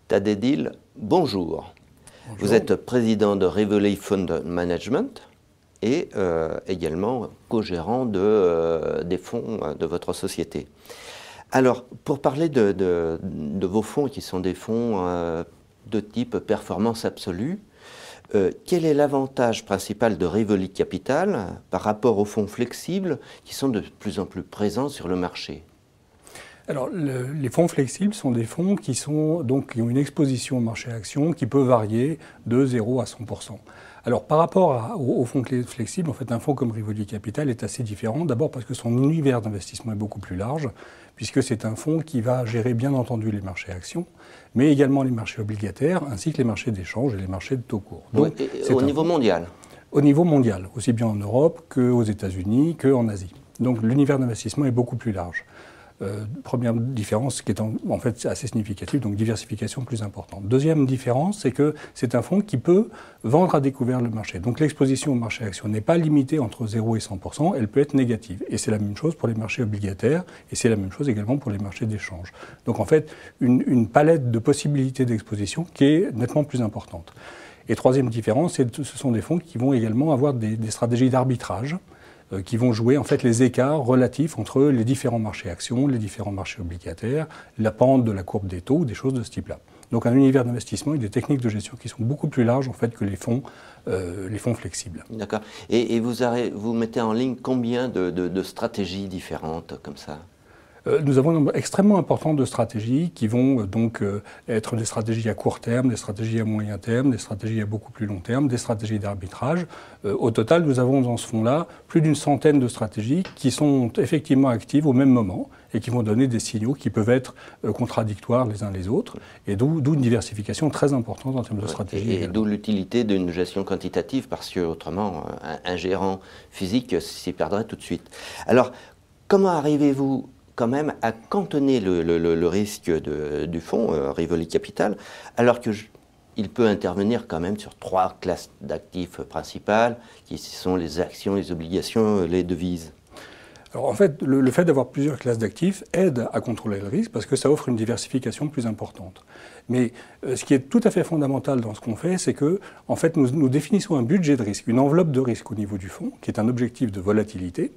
Tadedil, bonjour. Bonjour. Vous êtes président de Rivoli Fund Management et également co-gérant des fonds de votre société. Alors, pour parler de vos fonds, qui sont des fonds de type performance absolue, quel est l'avantage principal de Rivoli Capital par rapport aux fonds flexibles qui sont de plus en plus présents sur le marché? Alors, les fonds flexibles sont des fonds qui ont une exposition au marché actions qui peut varier de 0 à 100%. Alors, par rapport aux fonds flexibles, en fait, un fonds comme Rivoli Capital est assez différent. D'abord parce que son univers d'investissement est beaucoup plus large, puisque c'est un fonds qui va gérer bien entendu les marchés actions, mais également les marchés obligataires, ainsi que les marchés d'échange et les marchés de taux courts. Donc, au niveau mondial? Au niveau mondial, aussi bien en Europe qu'aux États-Unis, qu'en Asie. Donc, l'univers d'investissement est beaucoup plus large. Première différence qui est en fait assez significative, donc diversification plus importante. Deuxième différence, c'est que c'est un fonds qui peut vendre à découvert le marché. Donc l'exposition au marché action n'est pas limitée entre 0 et 100%, elle peut être négative. Et c'est la même chose pour les marchés obligataires, et c'est la même chose également pour les marchés d'échange. Donc en fait, une palette de possibilités d'exposition qui est nettement plus importante. Et troisième différence, ce sont des fonds qui vont également avoir des stratégies d'arbitrage, qui vont jouer en fait les écarts relatifs entre les différents marchés actions, les différents marchés obligataires, la pente de la courbe des taux, des choses de ce type-là. Donc un univers d'investissement et des techniques de gestion qui sont beaucoup plus larges en fait que les fonds flexibles. D'accord. Et vous mettez en ligne combien de stratégies différentes comme ça? Nous avons un nombre extrêmement important de stratégies qui vont donc être des stratégies à court terme, des stratégies à moyen terme, des stratégies à beaucoup plus long terme, des stratégies d'arbitrage. Au total, nous avons dans ce fonds-là plus d'une centaine de stratégies qui sont effectivement actives au même moment et qui vont donner des signaux qui peuvent être contradictoires les uns les autres, et d'où une diversification très importante en termes de stratégie. Et d'où l'utilité d'une gestion quantitative, parce que autrement, un gérant physique s'y perdrait tout de suite. Alors, comment arrivez-vous quand même à cantonner le risque du fonds, Rivoli Capital, alors qu'il peut intervenir quand même sur 3 classes d'actifs principales, qui sont les actions, les obligations, les devises? Alors en fait, le fait d'avoir plusieurs classes d'actifs aide à contrôler le risque parce que ça offre une diversification plus importante. Mais ce qui est tout à fait fondamental dans ce qu'on fait, c'est que en fait, nous définissons un budget de risque, une enveloppe de risque au niveau du fonds, qui est un objectif de volatilité,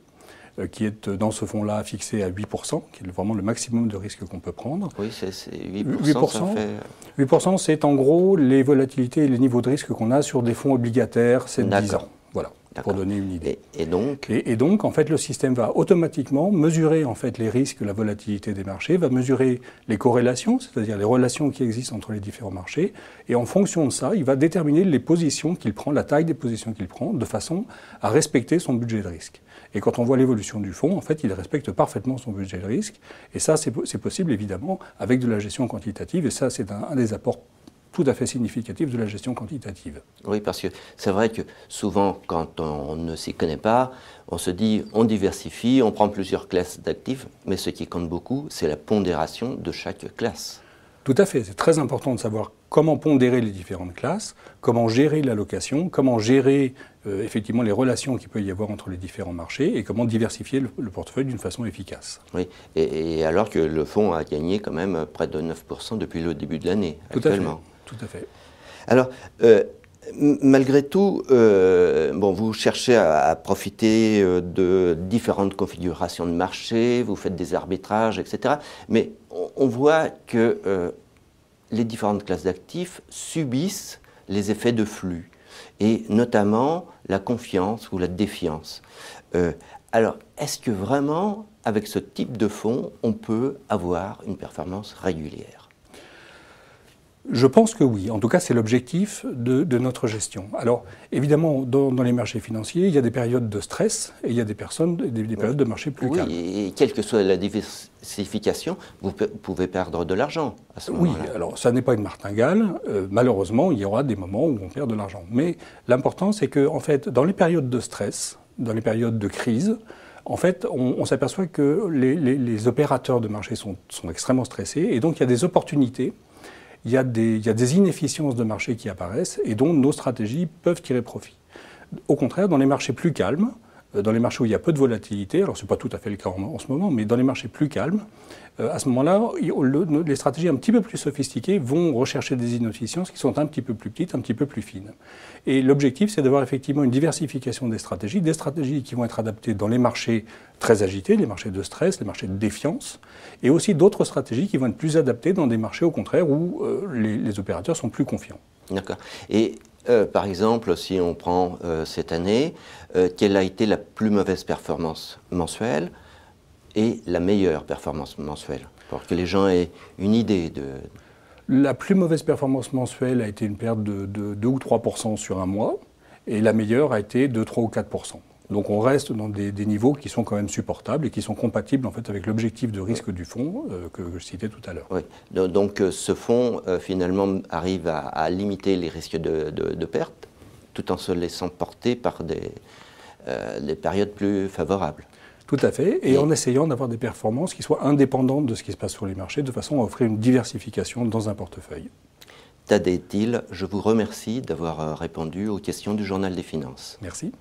qui est dans ce fonds-là fixé à 8%, qui est vraiment le maximum de risque qu'on peut prendre. Oui, c'est 8%, ça fait... 8%, c'est en gros les volatilités et les niveaux de risque qu'on a sur des fonds obligataires 7-10 ans. Voilà, pour donner une idée. Et donc, en fait, le système va automatiquement mesurer en fait, les risques, la volatilité des marchés, va mesurer les corrélations, c'est-à-dire les relations qui existent entre les différents marchés, et en fonction de ça, il va déterminer les positions qu'il prend, la taille des positions qu'il prend, de façon à respecter son budget de risque. Et quand on voit l'évolution du fonds, en fait, il respecte parfaitement son budget de risque. Et ça, c'est possible, évidemment, avec de la gestion quantitative. Et ça, c'est un des apports tout à fait significatifs de la gestion quantitative. Oui, parce que c'est vrai que souvent, quand on ne s'y connaît pas, on se dit, on diversifie, on prend plusieurs classes d'actifs, mais ce qui compte beaucoup, c'est la pondération de chaque classe. Tout à fait. C'est très important de savoir comment pondérer les différentes classes, comment gérer l'allocation, comment gérer effectivement les relations qu'il peut y avoir entre les différents marchés et comment diversifier le portefeuille d'une façon efficace. Oui, et alors que le fonds a gagné quand même près de 9% depuis le début de l'année, actuellement. Tout à fait. Alors, malgré tout, vous cherchez à profiter de différentes configurations de marché, vous faites des arbitrages, etc. Mais on voit que les différentes classes d'actifs subissent les effets de flux, et notamment la confiance ou la défiance. Alors, est-ce que vraiment, avec ce type de fonds, on peut avoir une performance régulière ? Je pense que oui. En tout cas, c'est l'objectif de notre gestion. Alors, évidemment, dans les marchés financiers, il y a des périodes de stress et il y a des périodes de marché plus calmes. Oui, et quelle que soit la diversification, vous pouvez perdre de l'argent à ce moment-là. Oui, alors ça n'est pas une martingale. Malheureusement, il y aura des moments où on perd de l'argent. Mais l'important, c'est que, en fait, dans les périodes de stress, dans les périodes de crise, en fait, on s'aperçoit que les opérateurs de marché sont extrêmement stressés et donc il y a des opportunités. Il y a des inefficiences de marché qui apparaissent et dont nos stratégies peuvent tirer profit. Au contraire, dans les marchés plus calmes, dans les marchés où il y a peu de volatilité, alors ce n'est pas tout à fait le cas en ce moment, mais dans les marchés plus calmes, à ce moment-là, les stratégies un petit peu plus sophistiquées vont rechercher des inefficiences qui sont un petit peu plus petites, un petit peu plus fines. Et l'objectif, c'est d'avoir effectivement une diversification des stratégies qui vont être adaptées dans les marchés très agités, les marchés de stress, les marchés de défiance, et aussi d'autres stratégies qui vont être plus adaptées dans des marchés au contraire où les opérateurs sont plus confiants. D'accord. Et par exemple, si on prend cette année, quelle a été la plus mauvaise performance mensuelle et la meilleure performance mensuelle, pour que les gens aient une idée de... La plus mauvaise performance mensuelle a été une perte de 2 ou 3% sur un mois, et la meilleure a été de 3 ou 4%. Donc on reste dans des niveaux qui sont quand même supportables et qui sont compatibles en fait avec l'objectif de risque du fonds que je citais tout à l'heure. Oui. Donc ce fonds finalement arrive à limiter les risques de perte tout en se laissant porter par des périodes plus favorables. Tout à fait, et en essayant d'avoir des performances qui soient indépendantes de ce qui se passe sur les marchés, de façon à offrir une diversification dans un portefeuille. Tadej Thiel, je vous remercie d'avoir répondu aux questions du Journal des Finances. Merci.